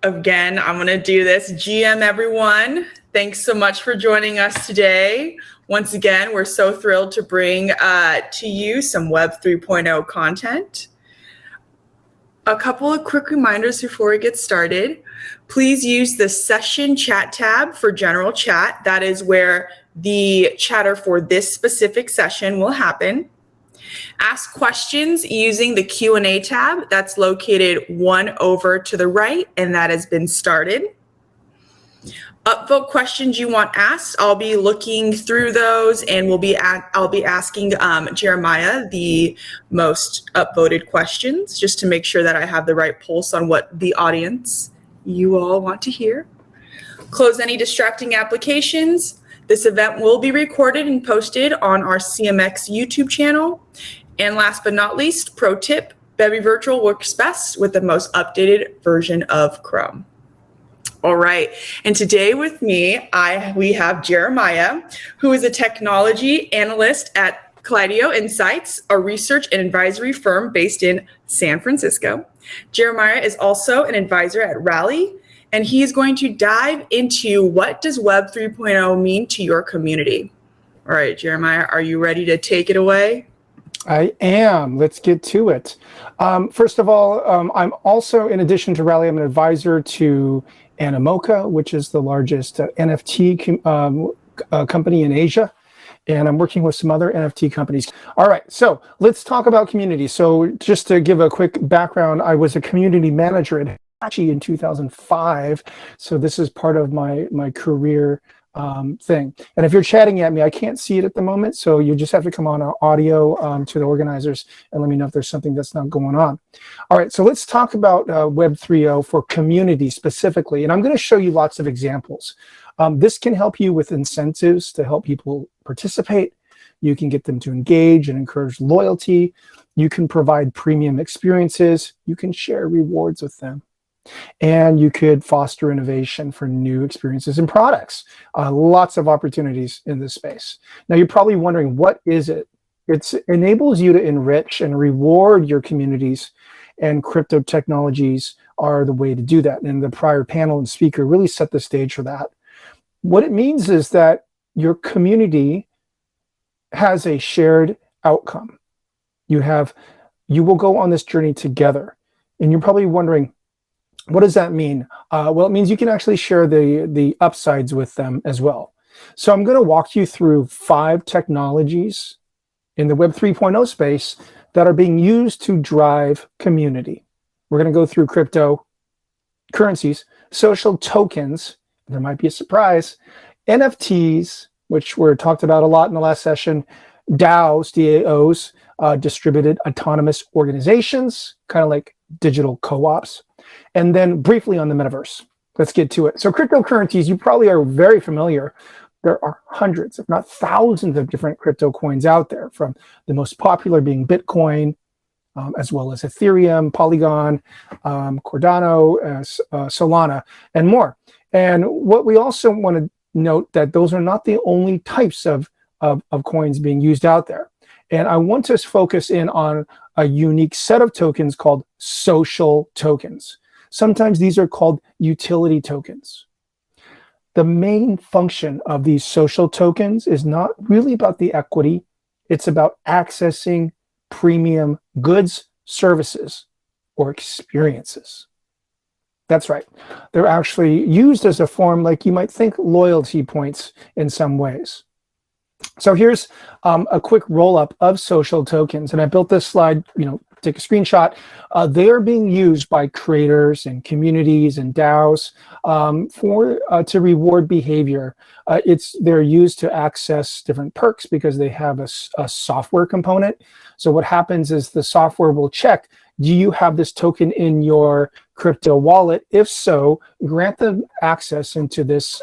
Again, I'm going to do this. GM, everyone. Thanks so much for joining us today. Once again, we're so thrilled to bring to you some Web 3.0 content. A couple of quick reminders before we get started. Please use the session chat tab for general chat. That is where the chatter for this specific session will happen. Ask questions using the Q&A tab that's located one over to the right, and that has been started. Upvote questions you want asked. I'll be looking through those, and I'll be asking Jeremiah the most upvoted questions just to make sure that I have the right pulse on what the audience, you all, want to hear. Close any distracting applications. This event will be recorded and posted on our CMX YouTube channel. And last but not least, pro tip, Bevy Virtual works best with the most updated version of Chrome. All right, and today with me, we have Jeremiah, who is a technology analyst at Kaleido Insights, a research and advisory firm based in San Francisco. Jeremiah is also an advisor at Rally, and he is going to dive into what does Web 3.0 mean to your community. All right, Jeremiah, are you ready to take it away? I am. Let's get to it. First of all, I'm also, in addition to Rally, I'm an advisor to Animoca, which is the largest NFT company in Asia. And I'm working with some other NFT companies. All right, so let's talk about community. So just to give a quick background, I was a community manager at Apache in 2005. So this is part of my career thing. And if you're chatting at me, I can't see it at the moment. So you just have to come on audio to the organizers and let me know if there's something that's not going on. All right, so let's talk about Web 3.0 for community specifically. And I'm going to show you lots of examples. This can help you with incentives to help people participate. You can get them to engage and encourage loyalty. You can provide premium experiences. You can share rewards with them. And you could foster innovation for new experiences and products. Lots of opportunities in this space. Now, you're probably wondering, what is it? It enables you to enrich and reward your communities, and crypto technologies are the way to do that. And the prior panel and speaker really set the stage for that. What it means is that your community has a shared outcome. You will go on this journey together. And you're probably wondering, what does that mean? Well, it means you can actually share the upsides with them as well. So I'm going to walk you through 5 technologies in the Web 3.0 space that are being used to drive community. We're going to go through cryptocurrencies, social tokens, there might be a surprise, NFTs, which were talked about a lot in the last session, DAOs, distributed autonomous organizations, kind of like digital co-ops, and then briefly on the metaverse. Let's get to it. So cryptocurrencies, you probably are very familiar. There are hundreds, if not thousands, of different crypto coins out there, from the most popular being Bitcoin, as well as Ethereum, Polygon, Cardano, Solana, and more. And what we also want to note that those are not the only types of coins being used out there. And I want to focus in on a unique set of tokens called social tokens. Sometimes these are called utility tokens. The main function of these social tokens is not really about the equity. It's about accessing premium goods, services, or experiences. That's right. They're actually used as a form, like you might think, loyalty points in some ways. So here's a quick roll-up of social tokens. And I built this slide, take a screenshot. They are being used by creators and communities and DAOs to reward behavior. They're used to access different perks because they have a software component. So what happens is the software will check, do you have this token in your crypto wallet? If so, grant them access into this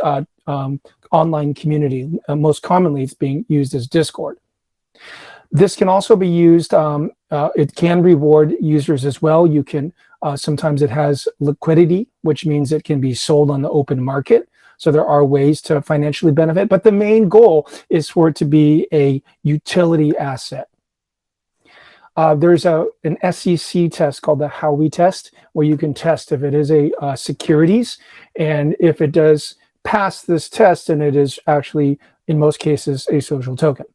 online community. Most commonly, it's being used as Discord. This can also be used, it can reward users as well. You can, sometimes it has liquidity, which means it can be sold on the open market. So there are ways to financially benefit, but the main goal is for it to be a utility asset. There's an SEC test called the Howey test, where you can test if it is a securities, and if it does pass this test, and it is actually, in most cases, a social token.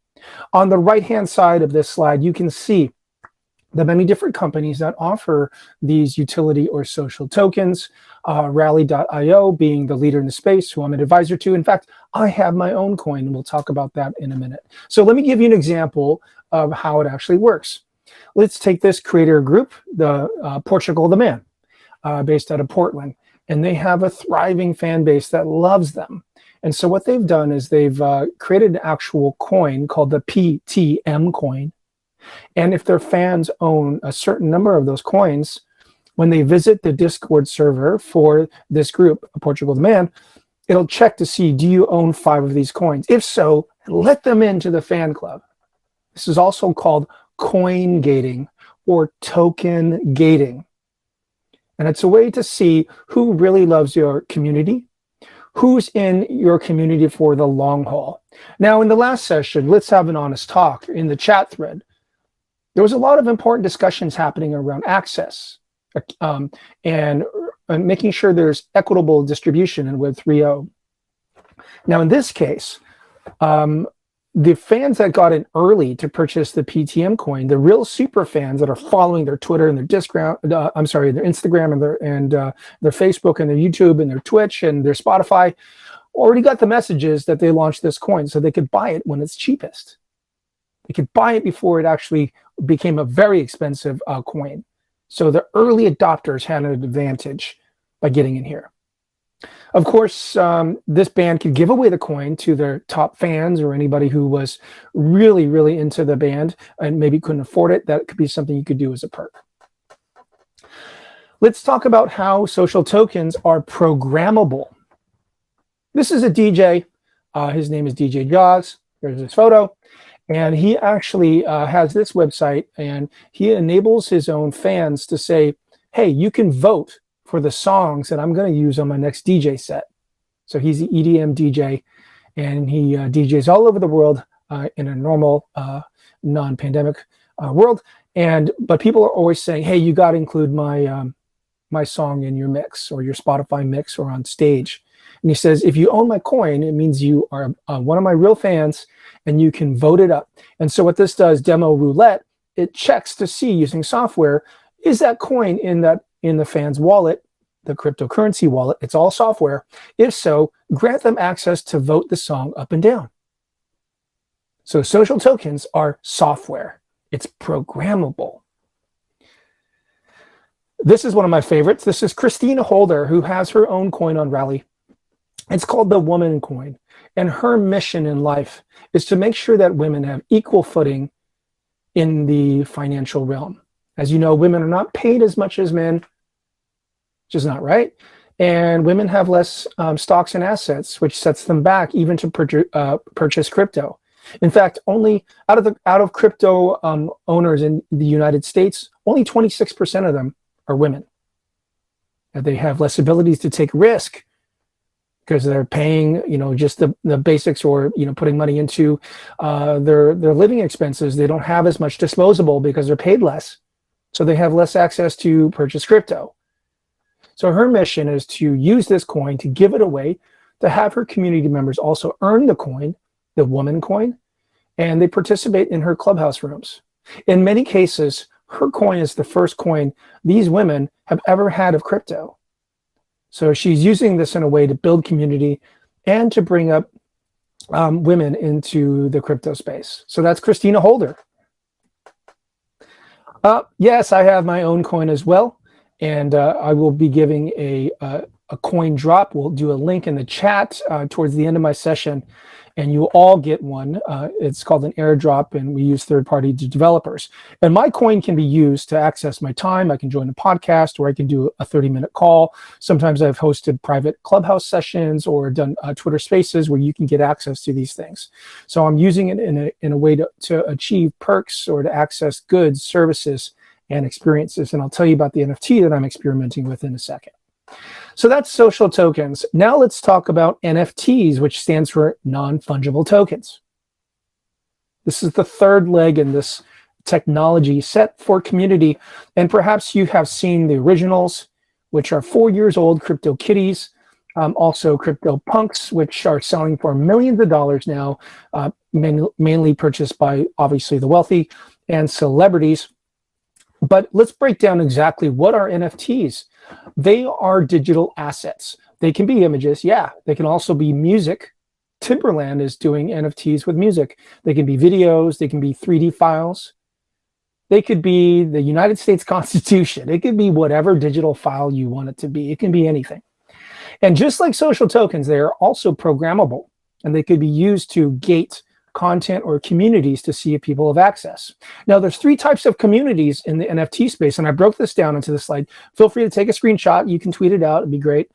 On the right-hand side of this slide, you can see the many different companies that offer these utility or social tokens, Rally.io being the leader in the space, who I'm an advisor to. In fact, I have my own coin, and we'll talk about that in a minute. So let me give you an example of how it actually works. Let's take this creator group, the Portugal the Man, based out of Portland, and they have a thriving fan base that loves them. And so what they've done is they've created an actual coin called the PTM coin. And if their fans own a certain number of those coins, when they visit the Discord server for this group, Portugal the Man, it'll check to see, do you own 5 of these coins? If so, let them into the fan club. This is also called coin gating or token gating. And it's a way to see who really loves your community, who's in your community for the long haul. Now, in the last session, let's have an honest talk in the chat thread. There was a lot of important discussions happening around access and making sure there's equitable distribution in Web 3.0. Now, in this case, the fans that got in early to purchase the PTM coin, the real super fans that are following their Twitter and their their Instagram and their Facebook and their YouTube and their Twitch and their Spotify, already got the messages that they launched this coin so they could buy it when it's cheapest. They could buy it before it actually became a very expensive coin. So the early adopters had an advantage by getting in here. Of course, this band could give away the coin to their top fans or anybody who was really, really into the band and maybe couldn't afford it. That could be something you could do as a perk. Let's talk about how social tokens are programmable. This is a DJ. His name is DJ Jaws. There's his photo. And he actually has this website, and he enables his own fans to say, hey, you can vote for the songs that I'm going to use on my next DJ set. So he's the EDM DJ, and he DJs all over the world in a normal, non-pandemic world. But people are always saying, hey, you got to include my song in your mix or your Spotify mix or on stage. And he says, if you own my coin, it means you are one of my real fans, and you can vote it up. And so what this does, demo roulette, it checks to see using software, is that coin in the fan's wallet, the cryptocurrency wallet? It's all software. If so, grant them access to vote the song up and down. So social tokens are software. It's programmable. This is one of my favorites. This is Christina Holder, who has her own coin on Rally. It's called the Woman Coin. And her mission in life is to make sure that women have equal footing in the financial realm. As you know, women are not paid as much as men, which is not right. And women have less stocks and assets, which sets them back even to purchase crypto. In fact, only out of crypto owners in the United States, only 26% of them are women. And they have less abilities to take risk, because they're paying, just the basics, or, putting money into their living expenses. They don't have as much disposable because they're paid less. So they have less access to purchase crypto. So her mission is to use this coin, to give it away, to have her community members also earn the coin, the Woman Coin, and they participate in her clubhouse rooms. In many cases, her coin is the first coin these women have ever had of crypto. So she's using this in a way to build community and to bring up women into the crypto space. So that's Christina Holder. Yes, I have my own coin as well. And I will be giving a coin drop. We'll do a link in the chat towards the end of my session, and you all get one. It's called an airdrop, and we use third-party developers. And my coin can be used to access my time. I can join a podcast, or I can do a 30-minute call. Sometimes I've hosted private clubhouse sessions or done Twitter spaces where you can get access to these things. So I'm using it in a way to achieve perks or to access goods, services, and experiences. And I'll tell you about the NFT that I'm experimenting with in a second. So that's social tokens. Now let's talk about NFTs, which stands for non-fungible tokens. This is the third leg in this technology set for community. And perhaps you have seen the originals, which are 4 years old, Crypto Kitties, also Crypto Punks, which are selling for millions of dollars now, mainly purchased by obviously the wealthy and celebrities. But let's break down exactly what are NFTs. They are digital assets. They can be images, yeah. They can also be music. Timberland is doing NFTs with music. They can be videos, they can be 3D files. They could be the United States Constitution. It could be whatever digital file you want it to be. It can be anything. And just like social tokens, they are also programmable, and they could be used to gate content or communities to see if people have access. Now, there's 3 types of communities in the NFT space, and I broke this down into the slide. Feel free to take a screenshot. You can tweet it out. It'd be great.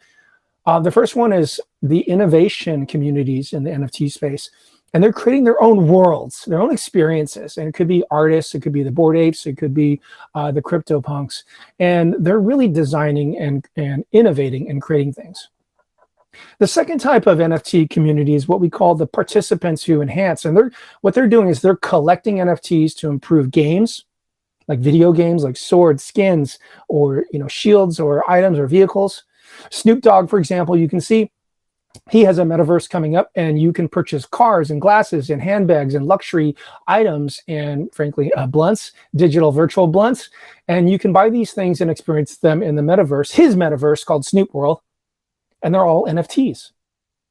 The first one is the innovation communities in the NFT space. And they're creating their own worlds, their own experiences. And it could be artists, it could be the Bored Apes, it could be the Crypto Punks. And they're really designing and innovating and creating things. The second type of NFT community is what we call the participants who enhance. And what they're doing is they're collecting NFTs to improve games, like video games, like swords, skins, or shields or items or vehicles. Snoop Dogg, for example, you can see he has a metaverse coming up, and you can purchase cars and glasses and handbags and luxury items and, frankly, blunts, digital virtual blunts. And you can buy these things and experience them in the metaverse, his metaverse called Snoop World. And they're all NFTs.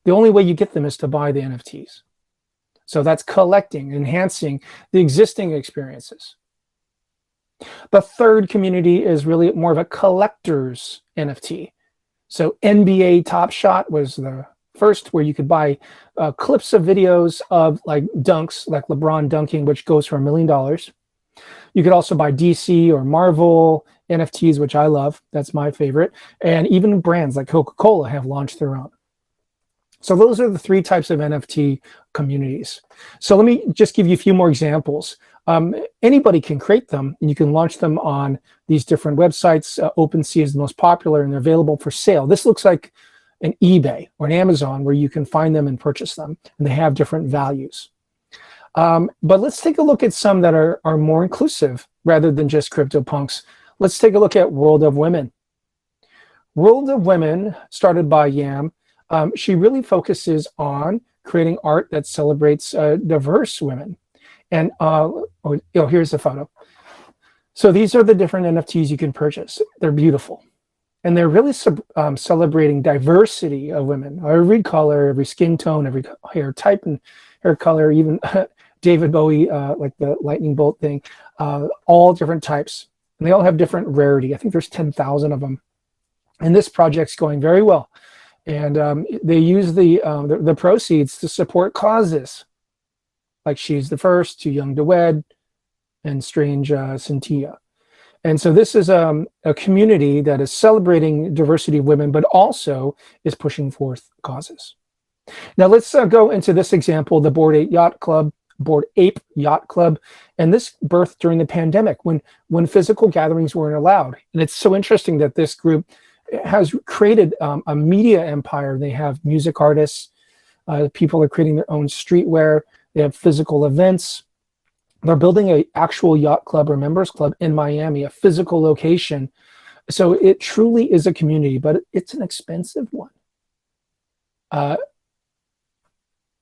The only way you get them is to buy the NFTs. So that's collecting, enhancing the existing experiences. The third community is really more of a collector's NFT. So NBA Top Shot was the first, where you could buy clips of videos of like dunks, like LeBron dunking, which goes for $1 million. You could also buy DC or Marvel NFTs, which I love. That's my favorite. And even brands like Coca-Cola have launched their own. So those are the 3 types of NFT communities. So let me just give you a few more examples. Anybody can create them, and you can launch them on these different websites. OpenSea is the most popular, and they're available for sale. This looks like an eBay or an Amazon, where you can find them and purchase them, and they have different values. But let's take a look at some that are more inclusive rather than just CryptoPunks. Let's take a look at World of Women. World of Women, started by Yam, she really focuses on creating art that celebrates diverse women. And here's the photo. So these are the different NFTs you can purchase. They're beautiful. And they're really celebrating diversity of women. Every color, every skin tone, every hair type and hair color, even David Bowie, like the lightning bolt thing, all different types. And they all have different rarity. I think there's 10,000 of them. And this project's going very well. And they use the proceeds to support causes, like She's the First, Too Young to Wed, and Strange Cynthia. And so this is a community that is celebrating diversity of women, but also is pushing forth causes. Now let's go into this example, the Bored Ape Yacht Club. And this birthed during the pandemic when physical gatherings weren't allowed. And it's so interesting that this group has created a media empire. They have music artists, people are creating their own streetwear, they have physical events. They're building an actual yacht club or members club in Miami, a physical location. So it truly is a community, but it's an expensive one.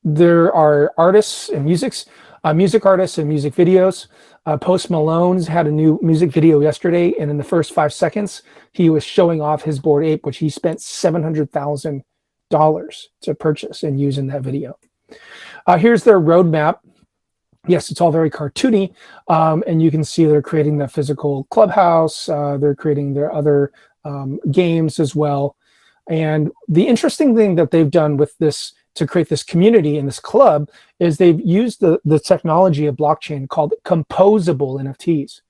There are artists and music artists and music videos. Post Malone's had a new music video yesterday, and in the first 5 seconds, he was showing off his Bored Ape, which he spent $700,000 to purchase and use in that video. Here's their roadmap. Yes, it's all very cartoony, and you can see they're creating the physical clubhouse. They're creating their other games as well. And the interesting thing that they've done with this to create this community and this club is they've used the technology of blockchain called composable NFTs.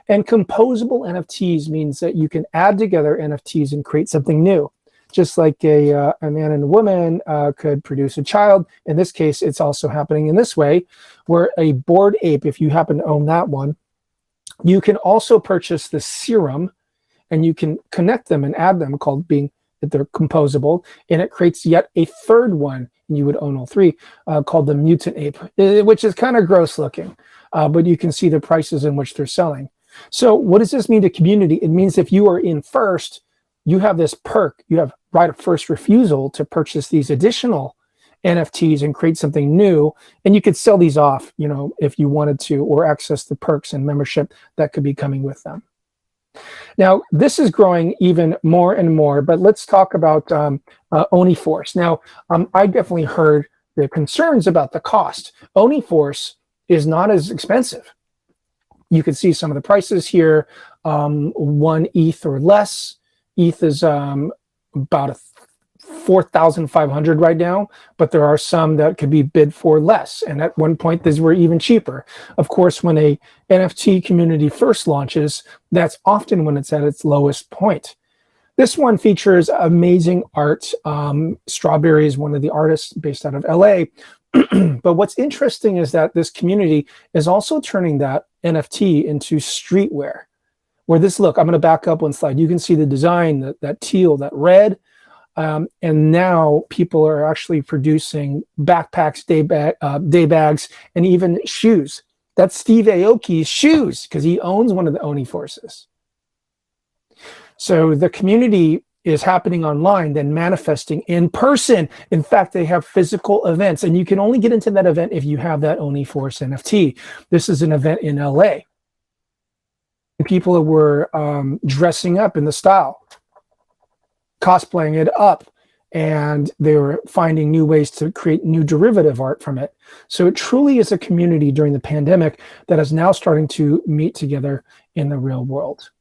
And composable NFTs means that you can add together NFTs and create something new. Just like a man and a woman could produce a child. In this case, it's also happening in this way, where a Bored Ape, if you happen to own that one, you can also purchase the serum, and you can connect them and add them, called being that they're composable, and it creates yet a third one, and you would own all three, called the mutant ape, which is kind of gross looking, but you can see the prices in which they're selling. So what does this mean to community? It means if you are in first, you have this perk, you have right of first refusal to purchase these additional NFTs and create something new, and you could sell these off, if you wanted to, or access the perks and membership that could be coming with them. Now, this is growing even more and more, but let's talk about Oniforce. Now, I definitely heard the concerns about the cost. Oniforce is not as expensive. You can see some of the prices here, 1 ETH or less. ETH is about 4,500 right now, but there are some that could be bid for less. And at one point, these were even cheaper. Of course, when a NFT community first launches, that's often when it's at its lowest point. This one features amazing art. Strawberry is one of the artists based out of LA. But what's interesting is that this community is also turning that NFT into streetwear. Where this, look, I'm going to back up one slide. You can see the design, that teal, that red. And now people are actually producing backpacks, day bags, and even shoes. That's Steve Aoki's shoes, because he owns one of the Oniforces. So the community is happening online, then manifesting in person. In fact, they have physical events, and you can only get into that event if you have that Oniforce NFT. This is an event in LA. People were dressing up in the style, cosplaying it up, and they were finding new ways to create new derivative art from it. So it truly is a community during the pandemic that is now starting to meet together in the real world.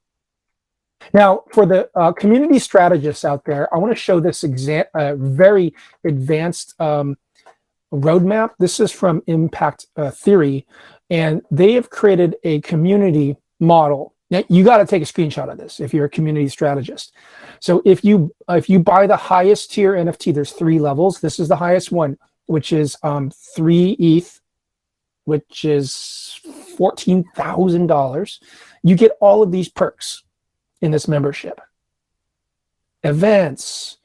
Now, for the community strategists out there, I want to show this very advanced roadmap. This is from Impact Theory, and they have created a community model. Now, you got to take a screenshot of this if you're a community strategist. So if you buy the highest tier NFT, there's 3 levels. This is the highest one, which is 3 ETH, which is $14,000. You get all of these perks in this membership: events,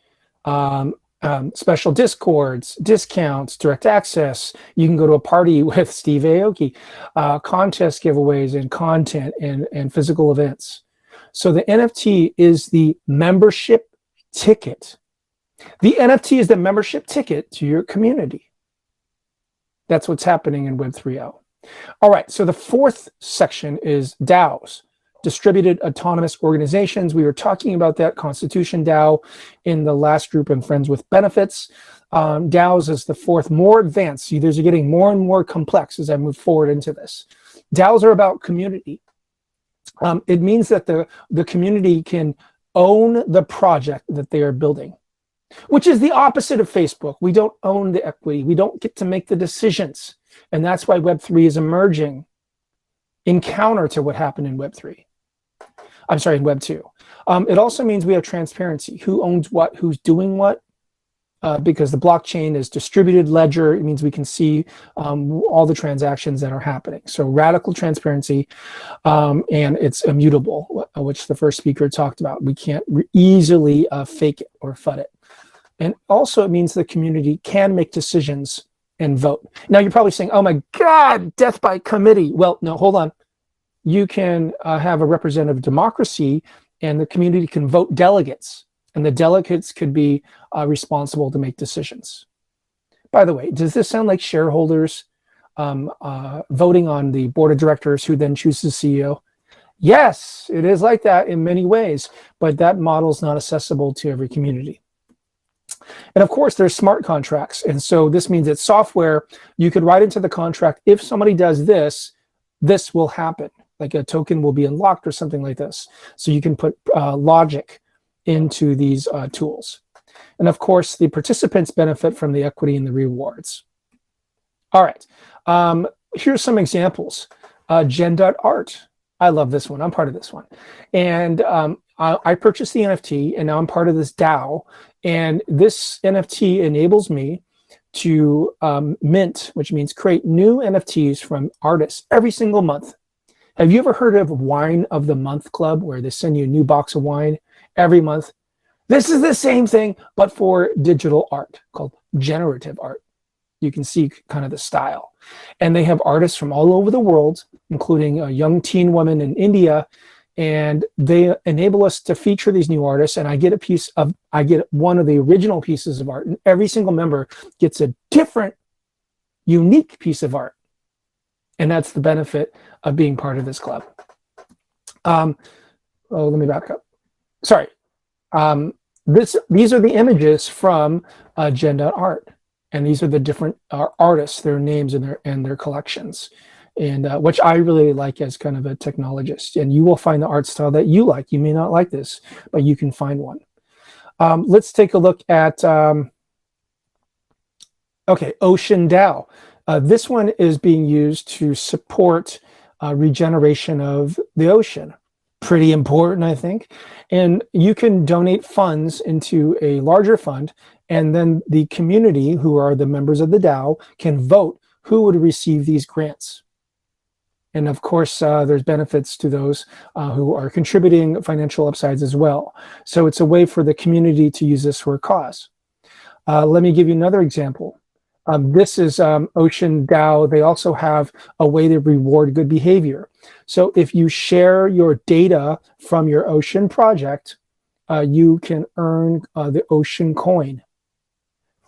special discords, discounts, direct access. You can go to a party with Steve Aoki, contest giveaways and content and physical events. So the NFT is the membership ticket. The NFT is the membership ticket to your community. That's what's happening in Web 3.0. All right, so the 4th section is DAOs. Distributed autonomous organizations. We were talking about that Constitution DAO in the last group in Friends with Benefits. DAOs is the 4th, more advanced. These are getting more and more complex as I move forward into this. DAOs are about community. It means that the community can own the project that they are building, which is the opposite of Facebook. We don't own the equity. We don't get to make the decisions. And that's why Web3 is emerging in counter to what happened in Web3. I'm sorry, in Web 2. It also means we have transparency. Who owns what, who's doing what, because the blockchain is distributed ledger. It means we can see all the transactions that are happening. So radical transparency, and it's immutable, which the first speaker talked about. We can't easily fake it or FUD it. And also it means the community can make decisions and vote. Now you're probably saying, oh my God, death by committee. Well, no, hold on. You can have a representative democracy, and the community can vote delegates, and the delegates could be responsible to make decisions. By the way, does this sound like shareholders voting on the board of directors who then chooses CEO? Yes, it is like that in many ways, but that model is not accessible to every community. And of course, there's smart contracts. And so this means that software, you could write into the contract, if somebody does this, this will happen. Like a token will be unlocked or something like this. So you can put logic into these tools. And of course, the participants benefit from the equity and the rewards. All right, here's some examples. Gen.art. I love this one. I'm part of this one. And I purchased the NFT, and now I'm part of this DAO. And this NFT enables me to mint, which means create new NFTs from artists every single month. Have you ever heard of Wine of the Month Club, where they send you a new box of wine every month? This is the same thing, but for digital art called generative art. You can see kind of the style. And they have artists from all over the world, including a young teen woman in India. And they enable us to feature these new artists. And I get one of the original pieces of art. And every single member gets a different, unique piece of art. And that's the benefit of being part of this club. Let me back up. Sorry. These are the images from Gen.art. And these are the different artists, their names and their collections, and which I really like as kind of a technologist. And you will find the art style that you like. You may not like this, but you can find one. Let's take a look at, Ocean DAO. This one is being used to support regeneration of the ocean. Pretty important, I think. And you can donate funds into a larger fund, and then the community, who are the members of the DAO, can vote who would receive these grants. And of course, there's benefits to those who are contributing financial upsides as well. So it's a way for the community to use this for a cause. Let me give you another example. This is Ocean DAO. They also have a way to reward good behavior. So if you share your data from your ocean project, you can earn the ocean coin.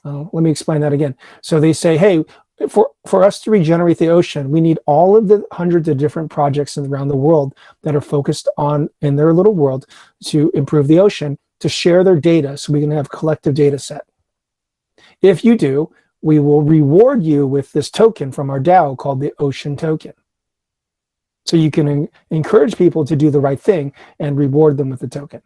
Let me explain that again. So they say, hey, for us to regenerate the ocean, we need all of the hundreds of different projects around the world that are focused on, in their little world, to improve the ocean, to share their data so we can have a collective data set. If you do, we will reward you with this token from our DAO called the Ocean Token. So you can encourage people to do the right thing and reward them with the token.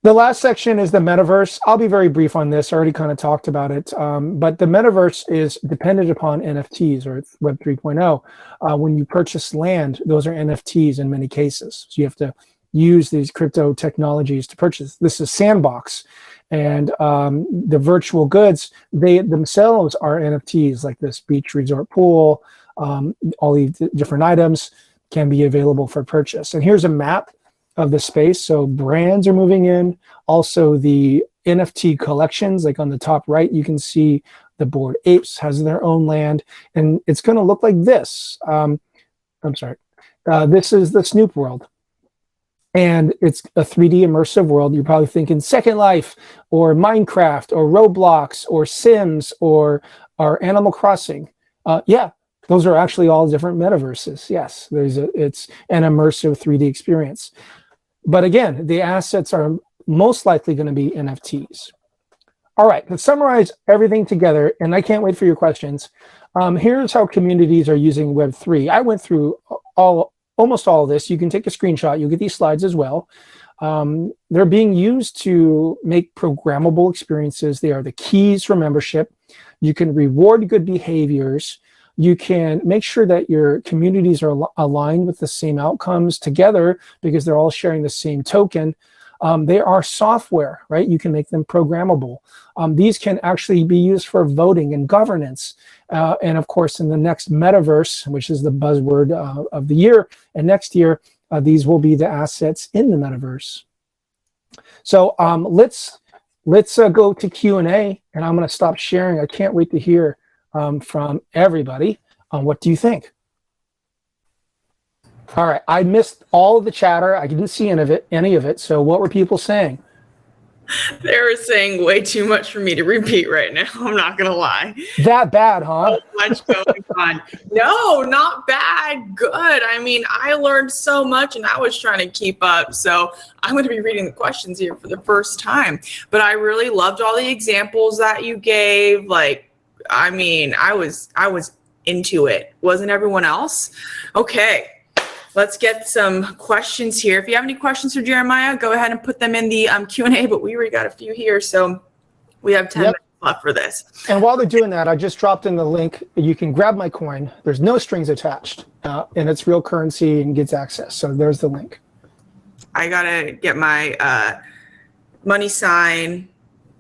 The last section is the Metaverse. I'll be very brief on this. I already kind of talked about it. But the Metaverse is dependent upon NFTs, or it's Web 3.0. When you purchase land, those are NFTs in many cases. So you have to use these crypto technologies to purchase. This is Sandbox. And the virtual goods, they themselves are NFTs, like this beach resort pool. All these different items can be available for purchase. And here's a map of the space. So brands are moving in. Also the NFT collections, like on the top right, you can see the Bored Apes has their own land, and it's going to look like this. This is the Snoop world. And it's a 3D immersive world. You're probably thinking Second Life or Minecraft or Roblox or Sims or Animal Crossing. Yeah, those are actually all different metaverses. Yes, it's an immersive 3D experience. But again, the assets are most likely going to be NFTs. All right, let's summarize everything together, and I can't wait for your questions. Here's how communities are using Web3. I went through almost all of this. You can take a screenshot. You'll get these slides as well. They're being used to make programmable experiences. They are the keys for membership. You can reward good behaviors. You can make sure that your communities are aligned with the same outcomes together because they're all sharing the same token. They are software, right? You can make them programmable. These can actually be used for voting and governance. And of course, in the next Metaverse, which is the buzzword of the year, and next year, these will be the assets in the Metaverse. So let's go to Q&A, and I'm going to stop sharing. I can't wait to hear from everybody. What do you think? All right, I missed all of the chatter. I didn't see any of it. So what were people saying? They were saying way too much for me to repeat right now. I'm not going to lie. That bad, huh? So much going on. No, not bad. Good. I mean, I learned so much and I was trying to keep up. So I'm going to be reading the questions here for the first time. But I really loved all the examples that you gave. Like, I mean, I was into it. Wasn't everyone else? Okay. Let's get some questions here. If you have any questions for Jeremiah, go ahead and put them in the Q&A, but we already got a few here, so we have 10 minutes left for this. And while they're doing that, I just dropped in the link. You can grab my coin. There's no strings attached, and it's real currency and gets access. So there's the link. I got to get my money sign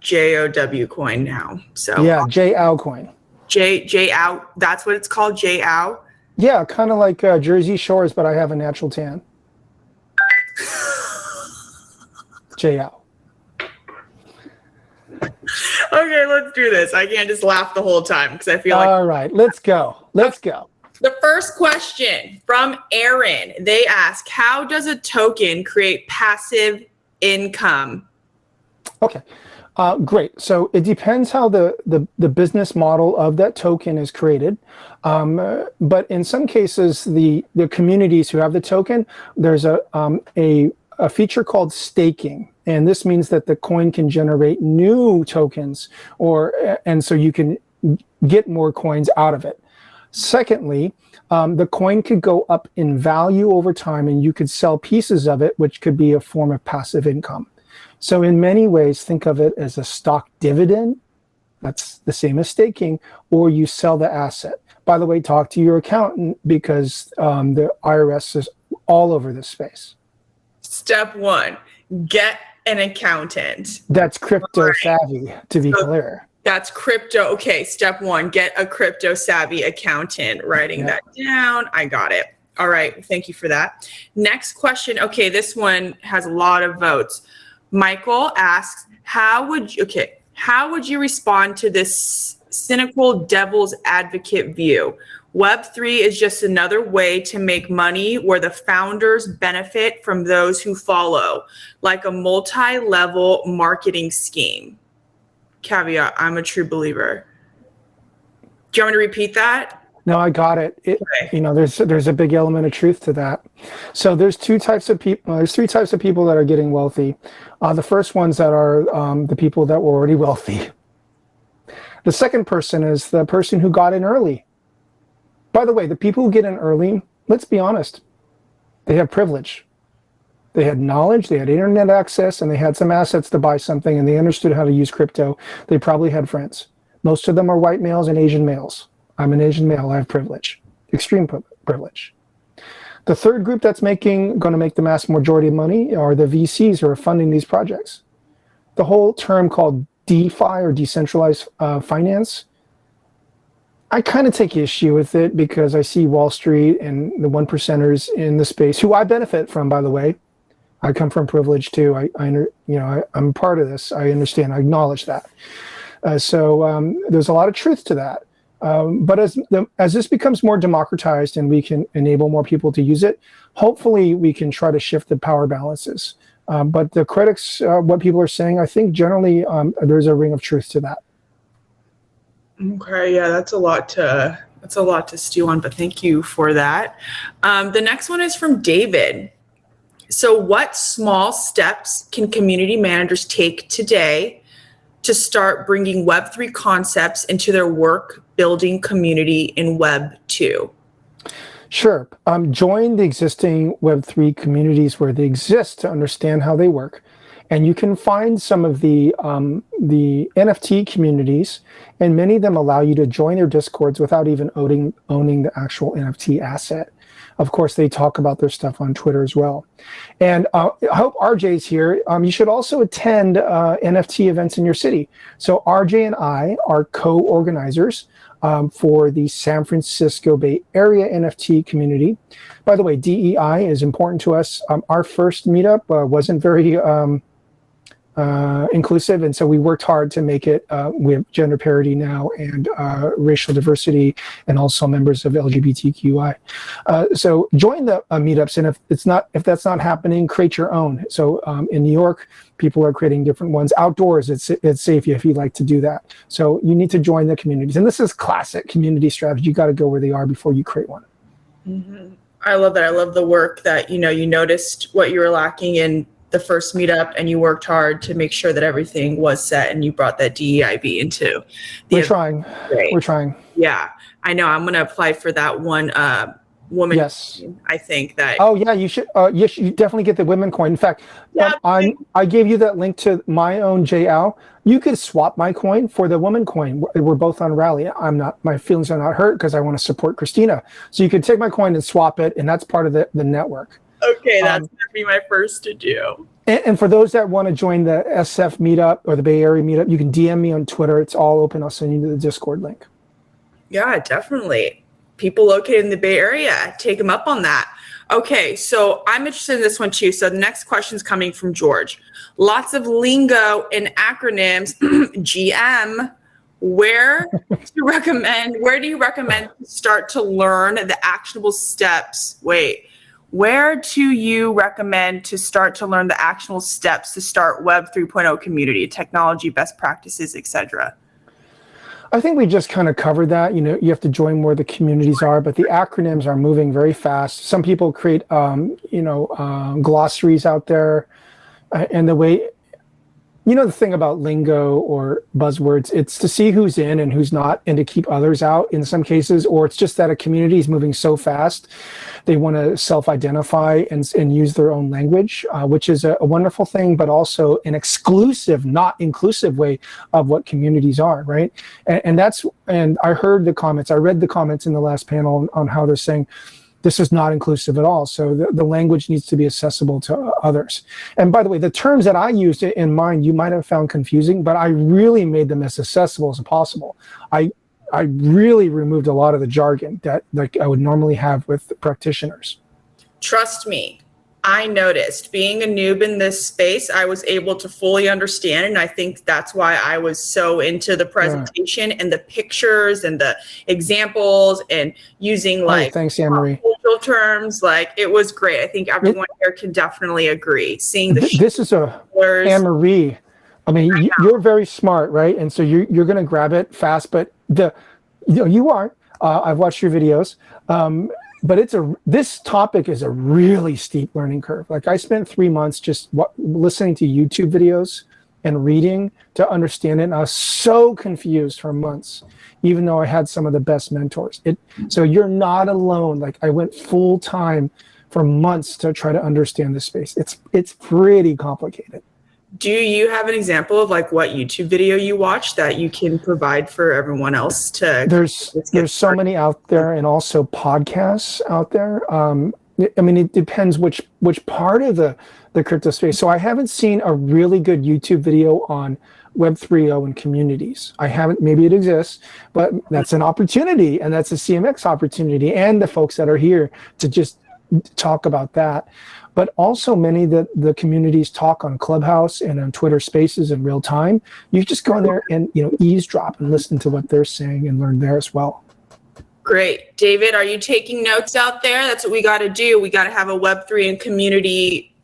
JOW coin now. So yeah, JOW coin. JOW, that's what it's called, JOW? Yeah, kind of like Jersey Shores, but I have a natural tan. JL. Okay, let's do this. I can't just laugh the whole time because I feel like. All right, let's go. Let's go. The first question from Aaron, they ask, how does a token create passive income? Okay, great. So it depends how the business model of that token is created. But in some cases, the communities who have the token, there's a feature called staking. And this means that the coin can generate new tokens, and so you can get more coins out of it. Secondly, the coin could go up in value over time, and you could sell pieces of it, which could be a form of passive income. So in many ways, think of it as a stock dividend. That's the same as staking, or you sell the asset. By the way, talk to your accountant because the IRS is all over this space. Step one, get an accountant. That's crypto savvy, to be clear. That's crypto. Okay, step one, get a crypto savvy accountant. Writing that down. I got it. All right, thank you for that. Next question. Okay, this one has a lot of votes. Michael asks, how would you respond to this cynical devil's advocate view? Web3 is just another way to make money where the founders benefit from those who follow, like a multi-level marketing scheme. Caveat, I'm a true believer. Do you want me to repeat that? No, I got it. Okay. There's a big element of truth to that. So there's two types of people. There's three types of people that are getting wealthy. The first ones that are the people that were already wealthy. The second person is the person who got in early. By the way, the people who get in early, let's be honest, they have privilege. They had knowledge, they had internet access, and they had some assets to buy something, and they understood how to use crypto. They probably had friends. Most of them are white males and Asian males. I'm an Asian male, I have privilege, extreme privilege. The third group that's going to make the mass majority of money are the VCs who are funding these projects. The whole term called DeFi or decentralized finance, I kind of take issue with it because I see Wall Street and the one percenters in the space, who I benefit from, by the way. I come from privilege too. I'm part of this. I understand. I acknowledge that. So there's a lot of truth to that. But as this becomes more democratized and we can enable more people to use it, hopefully we can try to shift the power balances. But the critics, what people are saying, I think generally there's a ring of truth to that. Okay, yeah, that's a lot to stew on, but thank you for that. The next one is from David. So what small steps can community managers take today to start bringing Web3 concepts into their work building community in Web 2? Sure. Join the existing Web3 communities where they exist to understand how they work. And you can find some of the NFT communities, and many of them allow you to join their Discords without even owning the actual NFT asset. Of course, they talk about their stuff on Twitter as well. And I hope RJ's here. You should also attend NFT events in your city. So RJ and I are co-organizers for the San Francisco Bay Area NFT community. By the way, DEI is important to us. Our first meetup wasn't very inclusive, and so we worked hard to make it. We have gender parity now and racial diversity, and also members of LGBTQI. So join the meetups, and if that's not happening, create your own. So in New York, people are creating different ones outdoors. It's safe if you'd like to do that. So you need to join the communities, and this is classic community strategy. You got to go where they are before you create one. Mm-hmm. I love that. I love the work that you noticed what you were lacking in the first meetup, and you worked hard to make sure that everything was set, and you brought that DEIB into the event. We're trying. Yeah, I know. I'm going to apply for that one woman. Yes. I think that. Oh yeah, you should. Yes, you definitely get the women coin. In fact, I gave you that link to my own JL. You could swap my coin for the woman coin. We're both on Rally. My feelings are not hurt because I want to support Christina. So you could take my coin and swap it, and that's part of the network. Okay, that's going to be my first to do. And for those that want to join the SF meetup or the Bay Area meetup, you can DM me on Twitter. It's all open. I'll send you the Discord link. Yeah, definitely. People located in the Bay Area, take them up on that. Okay, so I'm interested in this one too. So the next question is coming from George. Lots of lingo and acronyms. GM, where do you recommend to start to learn the actionable steps? Where do you recommend to start to learn the actionable steps to start Web 3.0 community, technology, best practices, etc.? I think we just kind of covered that. You have to join where the communities are, but the acronyms are moving very fast. Some people create, glossaries out there, and the way, the thing about lingo or buzzwords, it's to see who's in and who's not, and to keep others out in some cases, or it's just that a community is moving so fast, they want to self-identify and use their own language, which is a wonderful thing, but also an exclusive, not inclusive way of what communities are, right? And I heard the comments, I read the comments in the last panel on how they're saying, this is not inclusive at all. So the language needs to be accessible to others. And by the way, the terms that I used in mine, you might have found confusing, but I really made them as accessible as possible. I really removed a lot of the jargon that I would normally have with practitioners. Trust me, I noticed being a noob in this space, I was able to fully understand. And I think that's why I was so into the presentation and the pictures and the examples and using thanks, Anne-Marie. cultural terms. It was great. I think everyone here can definitely agree. Seeing this is Anne-Marie. I mean, you're very smart, right? And so you're going to grab it fast, but you are. I've watched your videos. But this topic is a really steep learning curve. I spent 3 months just listening to YouTube videos and reading to understand it. And I was so confused for months, even though I had some of the best mentors. So you're not alone. I went full time for months to try to understand this space. It's pretty complicated. Do you have an example of what YouTube video you watched that you can provide for everyone else to? There's so many out there, and also podcasts out there. I mean, it depends which part of the crypto space. So I haven't seen a really good YouTube video on Web 3.0 and communities. I haven't. Maybe it exists, but that's an opportunity, and that's a CMX opportunity, and the folks that are here to just talk about that. But also many that the communities talk on Clubhouse and on Twitter Spaces in real time. You just go in there and eavesdrop and listen to what they're saying and learn there as well. Great. David, are you taking notes out there? That's what we got to do. We got to have a Web3 and community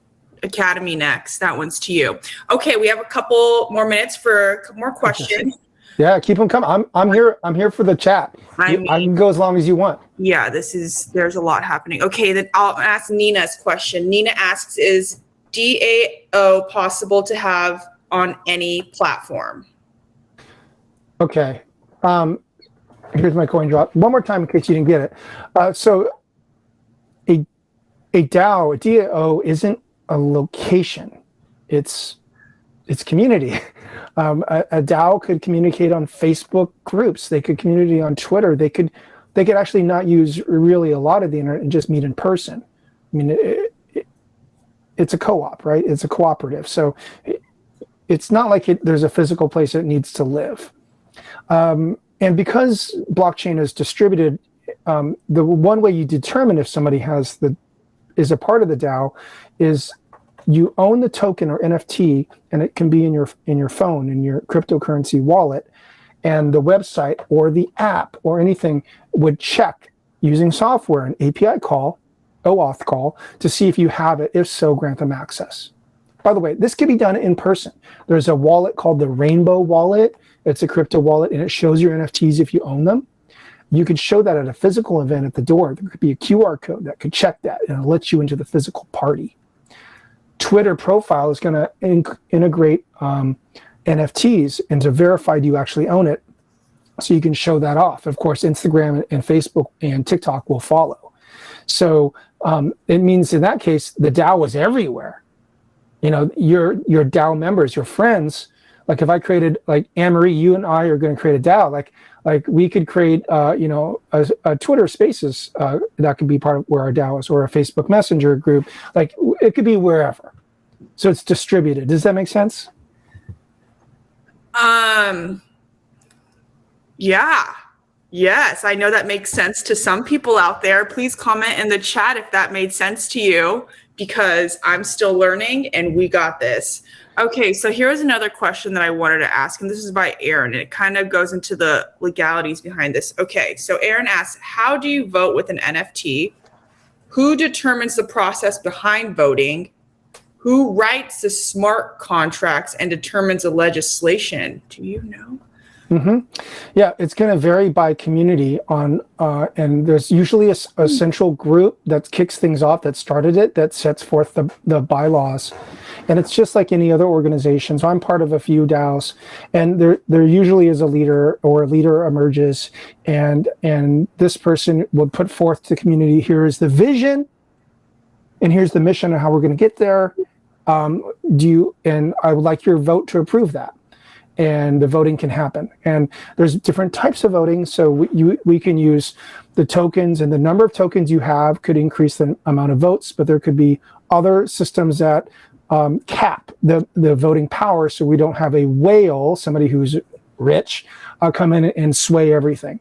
academy next. That one's to you. Okay, we have a couple more minutes for a couple more questions. Yeah, keep them coming. I'm here for the chat. I can go as long as you want. Yeah, there's a lot happening. Okay, then I'll ask Nina's question. Nina asks, is DAO possible to have on any platform? Okay. Here's my coin drop. One more time in case you didn't get it. So a DAO isn't a location. It's community. A DAO could communicate on Facebook groups. They could communicate on Twitter. They could actually not use really a lot of the internet and just meet in person. I mean, it's a co-op, right? It's a cooperative. So it's not like there's a physical place it needs to live. And because blockchain is distributed, the one way you determine if somebody is a part of the DAO is you own the token or NFT, and it can be in your phone, in your cryptocurrency wallet, and the website or the app or anything would check using software, an API call, OAuth call, to see if you have it. If so, grant them access. By the way, this can be done in person. There's a wallet called the Rainbow Wallet. It's a crypto wallet, and it shows your NFTs if you own them. You could show that at a physical event at the door. There could be a QR code that could check that, and it lets you into the physical party. Twitter profile is going to integrate NFTs and to verify you actually own it, so you can show that off. Of course, Instagram and Facebook and TikTok will follow. So it means in that case, the DAO is everywhere. Your DAO members, your friends, if I created, Anne-Marie, you and I are going to create a DAO, like we could create, a Twitter Spaces that could be part of where our DAO is, or a Facebook Messenger group. It could be wherever. So it's distributed. Does that make sense? Yeah. Yes, I know that makes sense to some people out there. Please comment in the chat if that made sense to you, because I'm still learning and we got this. Okay, so here's another question that I wanted to ask, and this is by Aaron, and it kind of goes into the legalities behind this. Okay, so Aaron asks, how do you vote with an NFT? Who determines the process behind voting? Who writes the smart contracts and determines the legislation? Do you know? Mm-hmm. Yeah, it's going to vary by community and there's usually a central group that kicks things off, that started it, that sets forth the bylaws. And it's just like any other organization. So I'm part of a few DAOs, and there usually is a leader, or a leader emerges, and this person will put forth to the community, here is the vision, and here's the mission of how we're going to get there. And I would like your vote to approve that. And the voting can happen. And there's different types of voting. So we can use the tokens, and the number of tokens you have could increase the amount of votes, but there could be other systems that cap the voting power, so we don't have a whale, somebody who's rich, come in and sway everything.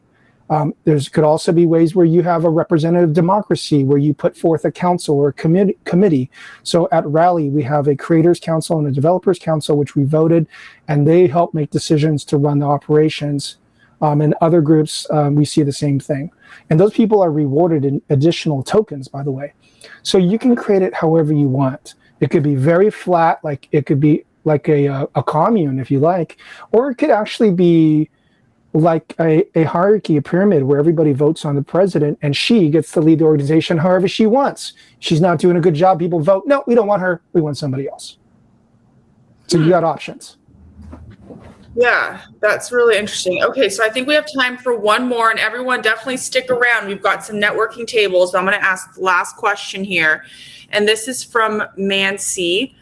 Could also be ways where you have a representative democracy, where you put forth a council or a committee. So at Rally, we have a creators council and a developers council, which we voted, and they help make decisions to run the operations. In other groups, we see the same thing. And those people are rewarded in additional tokens, by the way. So you can create it however you want. It could be very flat, like it could be like a commune, if you like, or it could actually be like a hierarchy, a pyramid, where everybody votes on the president and she gets to lead the organization however she wants. She's not doing a good job, people vote, no, we don't want her, we want somebody else. So you got options. Yeah, that's really interesting. Okay, so I think we have time for one more, and everyone definitely stick around. We've got some networking tables, but I'm going to ask the last question here. And this is from Mancy.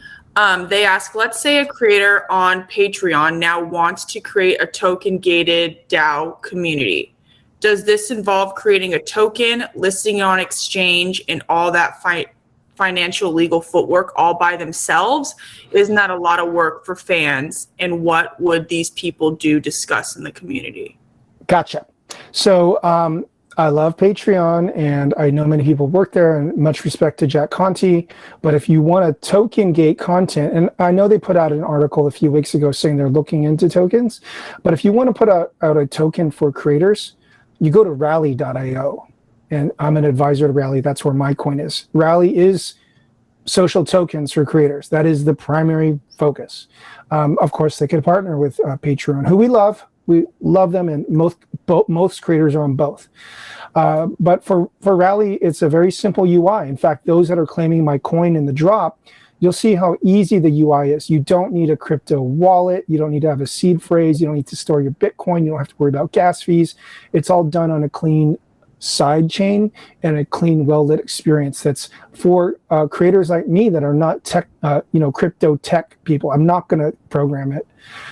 They ask, let's say a creator on Patreon now wants to create a token-gated DAO community. Does this involve creating a token, listing on exchange, and all that financial legal footwork all by themselves? Isn't that a lot of work for fans? And what would these people discuss in the community? Gotcha. So I love Patreon, and I know many people work there, and much respect to Jack Conte. But if you want to token gate content, and I know they put out an article a few weeks ago saying they're looking into tokens, but if you want to put out a token for creators, you go to rally.io. And I'm an advisor to Rally. That's where my coin is. Rally is social tokens for creators. That is the primary focus. Of course, they could partner with Patreon, who we love. We love them, and most creators are on both. But for Rally, it's a very simple UI. In fact, those that are claiming my coin in the drop, you'll see how easy the UI is. You don't need a crypto wallet. You don't need to have a seed phrase. You don't need to store your Bitcoin. You don't have to worry about gas fees. It's all done on a clean side chain and a clean, well-lit experience that's for creators like me that are not tech, crypto tech people. I'm not going to program it.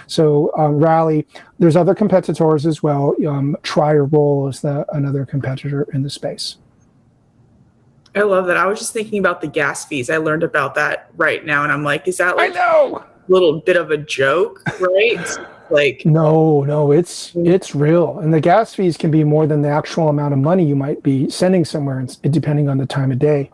So Rally, there's other competitors as well. Try or Roll is another competitor in the space. I love that. I was just thinking about the gas fees. I learned about that right now, and I'm like, is that like a little bit of a joke, right? Like, no, it's real. And the gas fees can be more than the actual amount of money you might be sending somewhere, depending on the time of day.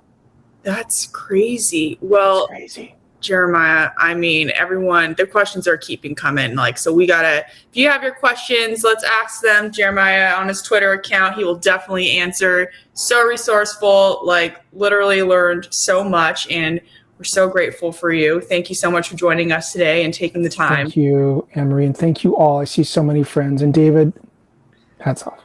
That's crazy. Well, crazy. Jeremiah, I mean, everyone, the questions are keeping coming. Like, so we gotta, if you have your questions, let's ask them. Jeremiah on his Twitter account, he will definitely answer. So resourceful, like literally learned so much, and we're so grateful for you. Thank you so much for joining us today and taking the time. Thank you, Anne-Marie, and thank you all. I see so many friends. And David, hats off.